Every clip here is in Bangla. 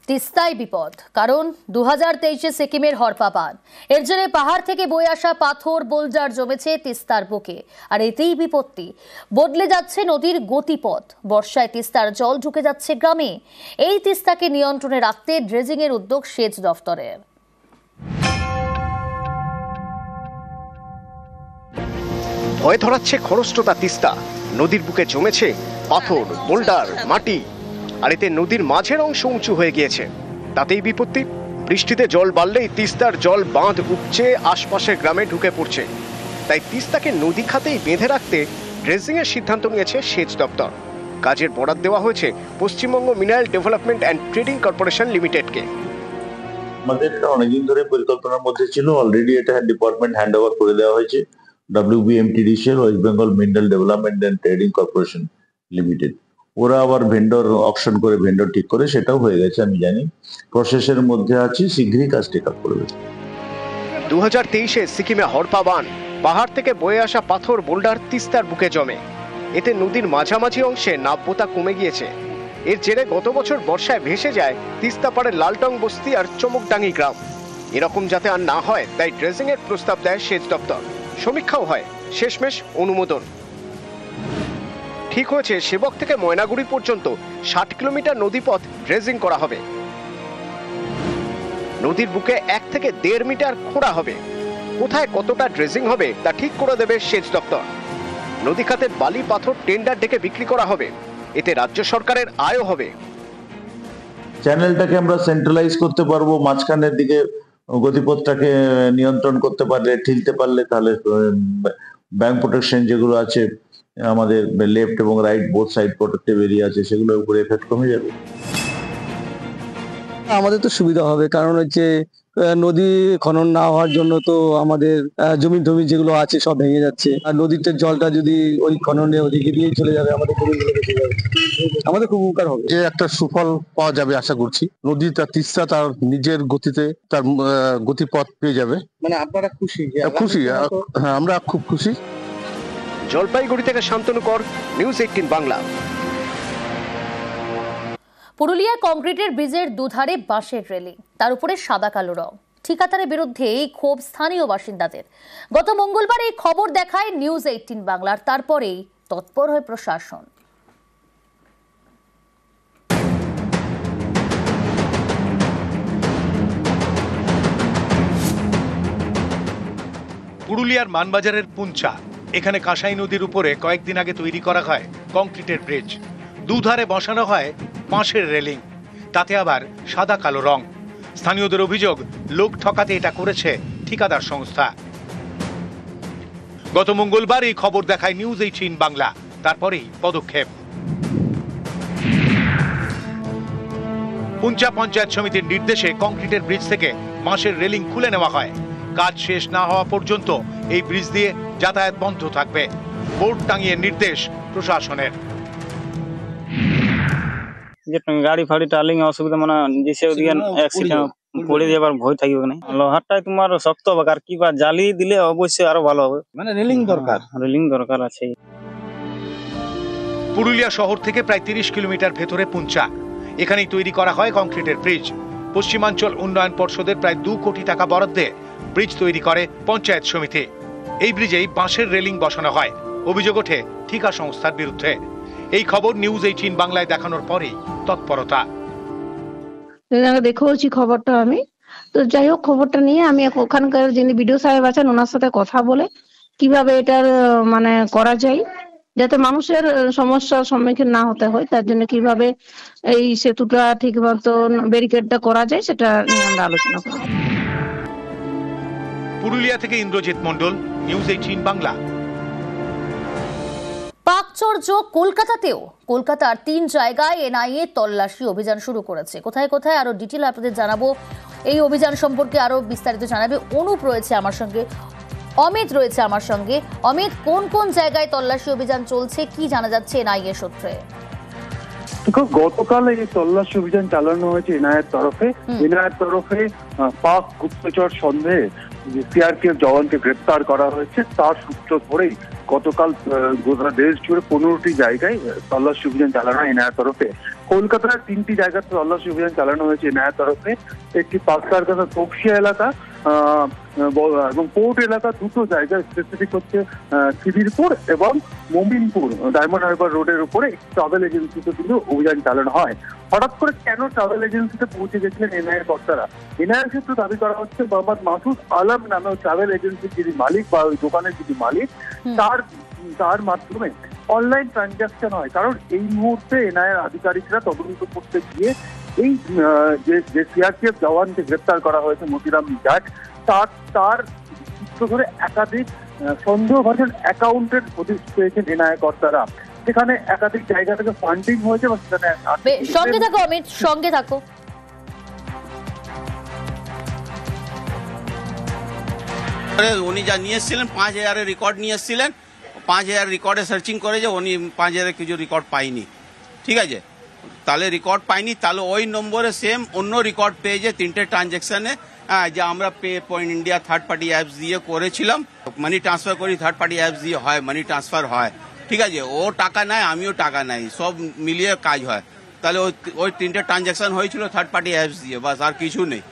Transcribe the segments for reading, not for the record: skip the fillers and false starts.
তিস্তায় বিপদ, কারণ 2023 সিকিমের হরপা বাঁধ। এর জেরে পাহাড় থেকে বয়ে আসা পাথর বোলজার জমেছে তিস্তার বুকে, আর এতেই বিপত্তি। বদলে যাচ্ছে নদীর গতিপথ। বর্ষায় তিস্তার জল ঢুকে যাচ্ছে গ্রামে। এই তিস্তাকে নিয়ন্ত্রণে রাখতে ড্রেজিং এর উদ্যোগ সেচ দফতরের। ভয় ধরাচ্ছে খরস্রোতা তিস্তা। নদীর বুকে জমেছে পাথর, বোল্ডার, মাটি, আর এতে নদীর মাঝের অংশ উঁচু হয়ে গিয়েছে। তাতেই বিপত্তি। বৃষ্টিতে জল বাড়লেই তিস্তার জল বাঁধ উপচে আশপাশের গ্রামে ঢুকে পড়ছে। তাই তিস্তাকে নদী খাতেই বেঁধে রাখতে ড্রেজিং এর সিদ্ধান্ত নিয়েছে সেচ দপ্তর। কাজের বরাদ দেওয়া হয়েছে Paschimbanga mineral development and trading corporation লিমিটেডকে। আমাদের অনেকদিন ধরে পরিকল্পনার মধ্যে ছিল, অলরেডি এটা ডিপার্টমেন্ট হ্যান্ড ওভার করে দেওয়া হয়েছে WBMTDCL, West Bengal mineral development and trading corporation limited. ওরা আবার ভেন্ডর অপশন করে ভেন্ডর ঠিক করে, সেটাও হয়ে গেছে আমি জানি। প্রসেসের মধ্যে আছি, শীঘ্রই কাজ টেক আপ করবে। 2023 সিকিমে হরপা বাঁধ, পাহাড় থেকে বয়ে আসা পাথর বোল্ডার তিস্তার বুকে জমে। এতে নদীর মাঝামাঝি অংশে নাব্যতা কমে গিয়েছে। এর জেরে গত বছর বর্ষায় ভেসে যায় তিস্তা পাড়ের লালটং বস্তি আর চমকডাঙ্গি গ্রাম। এরকম যাতে আর না হয় তাই ড্রেজিং এর প্রস্তাব দেয় সেচ দপ্তর। সমীক্ষাও হয়, শেষমেশ অনুমোদন। ঠিক হয়েছে সেবক থেকে ময়নাগুড়ি পর্যন্ত 60 কিলোমিটার নদীপথ ড্রেজিং করা হবে। নদীর বুকে 1 থেকে 1.5 মিটার খোঁড়া হবে। কোথায় কতটা ড্রেজিং হবে তা ঠিক করে দেবে সেচ দপ্তর। নদী খাতের বালি পাথর টেন্ডার ডেকে বিক্রি করা হবে। এতে রাজ্য সরকারের আয়ও হবে। চ্যানেলটাকে আমরা সেন্ট্রালাইজ করতে পারবো, মাঝখানের দিকে গতিপথটাকে নিয়ন্ত্রণ করতে পারলে, ঠিলতে পারলে, তাহলে ব্যাংক প্রোটেকশন যেগুলো আছে আমাদের লেফট এবং right both side protective area আছে, সেগুলোর উপরে এফেক্ট কমে যাবে। আমাদের তো সুবিধা হবে, কারণ হচ্ছে নদী খনন না হওয়ার জন্য তো আমাদের জমি যেগুলো আছে সব ভেঙে যাচ্ছে। আর নদীতে জলটা যদি ওই খননে ওদিকে দিয়ে চলে যাবে, আমাদের জমিগুলো বেঁচে যাবে, আমাদের খুব উপকার হবে। যে একটা সুফল পাওয়া যাবে আশা করছি। নদী তার তিস্তা তার নিজের গতিতে তার গতিপথ পেয়ে যাবে। মানে আপনারা খুশি? খুশি, হ্যাঁ, আমরা খুব খুশি। জলপাইগুড়ি থেকে শান্তনু কর, নিউজ 18 বাংলা। পুরুলিয়ায় কংক্রিটের ব্রিজের দুধারে বাঁশের রেলিং, তার উপরে সাদা কালো রং। ঠিকাদারের বিরুদ্ধে এই ক্ষোভ স্থানীয় বাসিন্দাদের। গত মঙ্গলবার এই খবর দেখায় নিউজ 18 বাংলার, তারপরেই তৎপর হয় প্রশাসন। পুরুলিয়ার মানবাজারের পুঞ্চা, এখানে কাঁসাই নদীর উপরে কয়েকদিন আগে তৈরি করা হয় কংক্রিটের ব্রিজ। দুধারে বসানো হয় বাঁশের রেলিং, তাতে আবার সাদা কালো রং। স্থানীয়দের অভিযোগ, লোক ঠকাতে এটা করেছে ঠিকাদার সংস্থা। গত মঙ্গলবার এই খবর দেখায় নিউজ 18 বাংলা, তারপরেই পদক্ষেপ। পুঞ্চা পঞ্চায়েত সমিতির নির্দেশে কংক্রিটের ব্রিজ থেকে বাঁশের রেলিং খুলে নেওয়া হয়। কাজ শেষ না হওয়া পর্যন্ত এই ব্রিজ দিয়ে যাতায়াত বন্ধ থাকবে। বোর্ড টাঙিয়ে নির্দেশ প্রশাসনের। যে গাড়ি ফাড়ি টার্লিং অসুবিধা, মানে যেসে ওদিকে অ্যাক্সিডেন্ট পড়ে যাবার ভয় থাকবে না। লোহারটাই তোমার শক্ত হবে, আর কি বা জালি দিলে অবশ্যই আরো ভালো হবে। মানে রেলিং দরকার, রেলিং দরকার আছে। পুরুলিয়া শহর থেকে প্রায় 30 কিলোমিটার ভেতরে পুঞ্চা, এখানেই তৈরি করা হয় কংক্রিটের ব্রিজ। পশ্চিমাঞ্চল উন্নয়ন পর্ষদের প্রায় 2 কোটি টাকা বরাদ্দে ব্রিজ তৈরি করে পঞ্চায়েত সমিতি। এই ব্রিজেই বাঁশের রেলিং বসানো হয়। অভিযোগ ওঠে ঠিকা সংস্থার বিরুদ্ধে। এই খবর নিউজ 18 বাংলায় দেখানোর পরেই তৎপরতা। দেখেওছি খবরটা আমি, তো যাই হোক খবরটা নিয়ে আমি ওখানকার যিনি বিডিও সাহেব আছেন ওনার সাথে কথা বলে কিভাবে এটার মানে করা যায়, যাতে মানুষের সমস্যার সম্মুখীন না হতে হয়, তার জন্য কিভাবে এই সেতুটা ঠিক মতো ব্যারিকেডটা করা যায় সেটা নিয়ে আমরা আলোচনা করব। পুরুলিয়া থেকে ইন্দ্রজিৎ মণ্ডল, নিউজ 18 বাংলা। পাকচর্য কলকাতাতেও। কলকাতার 3 জায়গায় এনআইএ তল্লাশি অভিযান শুরু করেছে। কোথায় কোথায় আরো ডিটেইল আপনাদের জানাবো। এই অভিযান সম্পর্কে আরো বিস্তারিত জানাবে অনুপ রয়েছে আমার সঙ্গে, অমিত রয়েছে আমার সঙ্গে। অমিত, কোন কোন জায়গায় তল্লাশি অভিযান চলছে, কি জানা যাচ্ছে এনআইএ সূত্রে? গতকাল এই তল্লাশি অভিযান চালানো হয়েছে এনআইএর তরফে। পাক গুপ্তচর সন্দেহে সিআরপিএফ জওয়ানকে গ্রেপ্তার করা হয়েছে। তার সূত্র ধরেই গতকাল গোটা দেশ জুড়ে 15টি জায়গায় তল্লাশি অভিযান চালানো হয় এনআইএর তরফে। কলকাতার 3টি জায়গাতে তল্লাশি অভিযান চালানো হয়েছে এনআইএর তরফে। একটি পাঁচতার কাছা তপসিয়া এলাকা এবং পোর্ট এলাকা, দুটো জায়গায় স্পেসিফিক হচ্ছে খিদিরপুর এবং মোমিনপুর ডায়মন্ড হারবার রোডের উপরে ট্রাভেল এজেন্সিতে কিন্তু অভিযান চালানো হয়। হঠাৎ করে কেন ট্রাভেল এজেন্সিতে পৌঁছে গেছিলেন এনআইএর কর্তারা? এনআইএর ক্ষেত্রে দাবি করা হচ্ছে মোহাম্মদ মাসুদ আলম নামে ট্রাভেল এজেন্সির যিনি মালিক বা ওই দোকানের যিনি মালিক, তার মাধ্যমে অনলাইন ট্রানজাকশন হয়। কারণ এই মুহূর্তে এনআইএর আধিকারিকরা তদন্ত করতে গিয়ে এই যে সিআরপিএফ জওয়ানকে গ্রেপ্তার করা হয়েছে মতিরাম জাট, তার সূত্র ধরে একাধিক সন্দেহভাজন অ্যাকাউন্টের হদিশ পেয়েছেন এনআইএ কর্তারা। সেখানে একাধিক জায়গা থেকে ফান্ডিং হয়েছে বা সেখানে সঙ্গে থাকো অমিত, সঙ্গে থাকো। উনি যা নিয়ে এসেছিলেন 5000 রেকর্ড নিয়ে এসেছিলেন, 5000 রেকর্ডে সার্চিং করে যে উনি 5000 কিছু রেকর্ড পাইনি, ঠিক আছে? তাহলে রেকর্ড পাইনি, তাহলে ওই নম্বরে সেম অন্য রেকর্ড পেয়েছে 3টে ট্রানজ্যাকশনে, যে আমরা pay point India third party apps দিয়ে করেছিলাম, মানি ট্রান্সফার করি থার্ড পার্টি অ্যাপস দিয়ে হয়, মানি ট্রান্সফার হয়, ঠিক আছে? ও টাকা নেয়, আমিও টাকা নেই, সব মিলিয়ে কাজ হয়। তাহলে ওই 3টে ট্রানজ্যাকশন হয়েছিল থার্ড পার্টি অ্যাপস দিয়ে, বাস আর কিছু নেই।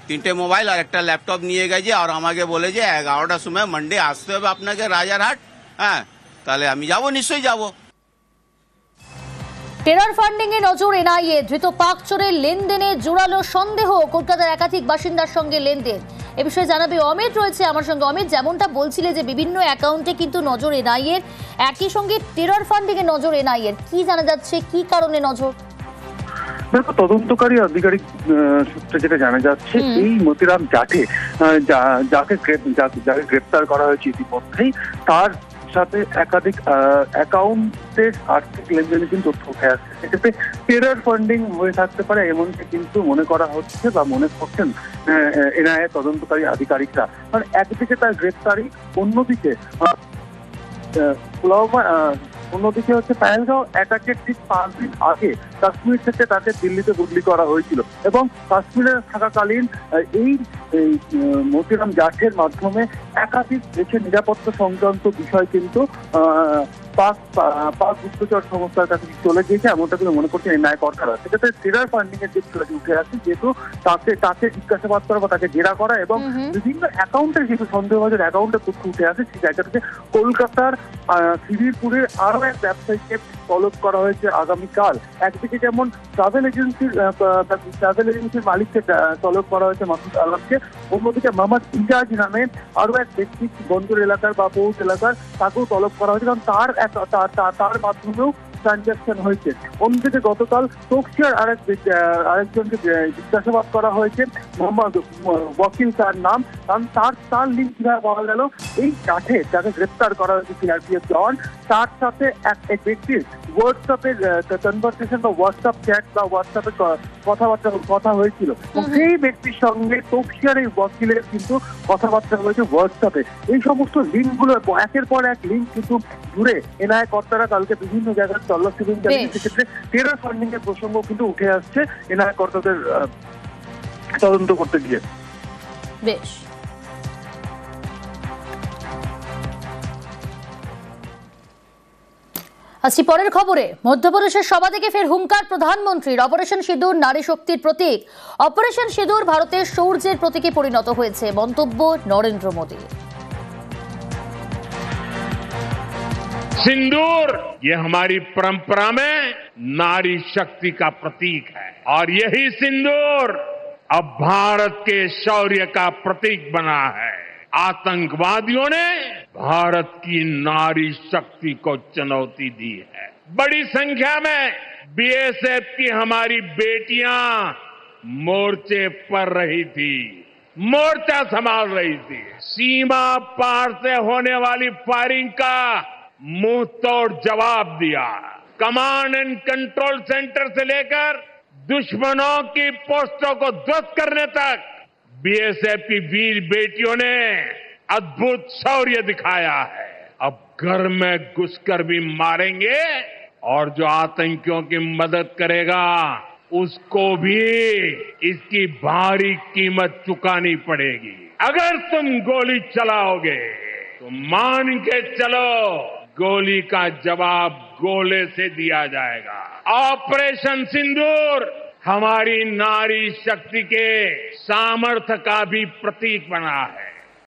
3টে মোবাইল আর একটা ল্যাপটপ নিয়ে গেছে, আর আমাকে বলে যে 11টার সময় মানডে আসতে হবে আপনাকে রাজারহাট। হ্যাঁ, তাহলে আমি যাব, নিশ্চয়ই যাব। টেরর ফান্ডিং এ নজর এনআইএ, ধৃত পাক চোরের লেনদেনে জোরালো সন্দেহ, কলকাতার একাধিক বাসিন্দার সঙ্গে লেনদেন। এ বিষয়ে জানাবে অমিত রয়েছে আমার সঙ্গে। অমিত, যেমনটা বলছিলে যে বিভিন্ন অ্যাকাউন্টে কিন্তু নজর এনআইএ, একই সঙ্গে টেরর ফান্ডিং এ নজর এনআইএ, কি জানা যাচ্ছে, কি কারণে নজর? দেখো, তদন্তকারী আধিকারিক সূত্রে যেটা জানা যাচ্ছে, এই মতিরাম জাটে যাকে গ্রেপ্তার করা হয়েছে ইতিমধ্যেই, তার সাথে একাধিক অ্যাকাউন্টের আর্থিক লেনদেনের কিন্তু তথ্য উঠে আসছে। সেক্ষেত্রে টেরর ফান্ডিং হয়ে থাকতে পারে এমনকি কিন্তু মনে করা হচ্ছে বা মনে করছেন এনআইএ তদন্তকারী আধিকারিকরা। কারণ একদিকে তার গ্রেপ্তারি, অন্যদিকে হচ্ছে পেহেলগাঁও অ্যাটাকের ঠিক 5 দিন আগে কাশ্মীর থেকে তাকে দিল্লিতে বদলি করা হয়েছিল এবং কাশ্মীরে থাকাকালীন এই মতিরাম জাটের মাধ্যমে একাধিক দেশের নিরাপত্তা সংক্রান্ত বিষয় কিন্তু পাক গুপ্তচর সংস্থার কাছে চলে গিয়েছে, এমনটা কিন্তু মনে করছেন এনআইএ কর্তারা। সেক্ষেত্রে টেরর ফান্ডিং এর যে বিষয়টি উঠে আসছে, যেহেতু তাকে জিজ্ঞাসাবাদ করা বা তাকে জেরা করা এবং বিভিন্ন অ্যাকাউন্টের যেহেতু সন্দেহভাজন অ্যাকাউন্টের তথ্য উঠে আসে, সেই জায়গা থেকে কলকাতার খিদিরপুরের আরো এক ব্যবসায়ীকে তলব করা হয়েছে আগামীকাল। একদিকে যেমন ট্রাভেল এজেন্সির মালিককে তলব করা হয়েছে মাসুদ আলমকে, অন্যদিকে মোহাম্মদ ইজাজ নামে আরো এক ব্যক্তি বন্দর এলাকার বা পোর্ট এলাকার, তাকেও তলব করা হয়েছে, কারণ তার মাধ্যমেও ট্রানজাকশন হয়েছে। অন্যদিকে গতকাল তকসিয়ার আরেকজনকে জিজ্ঞাসাবাদ করা হয়েছে, মোহাম্মদ ওয়াকিল তার নাম, কারণ তার লিঙ্ক কিভাবে পাওয়া গেল, এই কাঠে যাকে গ্রেপ্তার করা হয়েছে সিআরপিএফ জওয়ান, তার সাথে এক ব্যক্তির হোয়াটসঅ্যাপের কনভারসেশন বা হোয়াটসঅ্যাপ চ্যাট বা হোয়াটসঅ্যাপে কথা হয়েছিল এবং সেই ব্যক্তির সঙ্গে তকসিয়ার এই ওয়াকিলের কিন্তু কথাবার্তা হয়েছে হোয়াটসঅ্যাপে। এই সমস্ত লিঙ্কগুলো একের পর এক লিঙ্ক কিন্তু জুড়ে এনআইএ কর্তারা কালকে বিভিন্ন জায়গায় তল্লাশি অভিযান চালিয়েছে। সেক্ষেত্রে টেরর ফান্ডিং এর প্রসঙ্গ কিন্তু উঠে আসছে এনআইএ কর্তাদের তদন্ত করতে গিয়ে। বেশ, আসছি পরের খবরে। মধ্যপ্রদেশের সভা থেকে ফের হুঙ্কার প্রধানমন্ত্রীর। অপারেশন সিঁদুর নারী শক্তির প্রতীক। অপারেশন সিঁদুর ভারতের শৌর্যের প্রতীকে পরিণত হয়েছে, মন্তব্য নরেন্দ্র মোদী। सिंदूर ये हमारी परंपरा में नारी शक्ति का प्रतीक है और यही सिंदूर अब भारत के शौर्य का प्रतीक बना है। आतंकवादियों ने भारत की नारी शक्ति को चुनौती दी है। बड़ी संख्या में बीएसएफ की हमारी बेटियां मोर्चे पर रही थी, मोर्चा संभाल रही थी। सीमा पार से होने वाली फायरिंग का मुंह तोड़ जवाब दिया। कमांड एंड कंट्रोल सेंटर से लेकर दुश्मनों की पोस्टों को ध्वस्त करने तक बीएसएफ की वीर बेटियों ने अद्भुत शौर्य दिखाया है। अब घर में घुसकर भी मारेंगे और जो आतंकियों की मदद करेगा उसको भी इसकी भारी कीमत चुकानी पड़ेगी। अगर तुम गोली चलाओगे तो मान के चलो गोली का जवाब गोले से दिया जाएगा। ऑपरेशन सिंदूर हमारी नारी शक्ति के सामर्थ्य का भी प्रतीक बना है।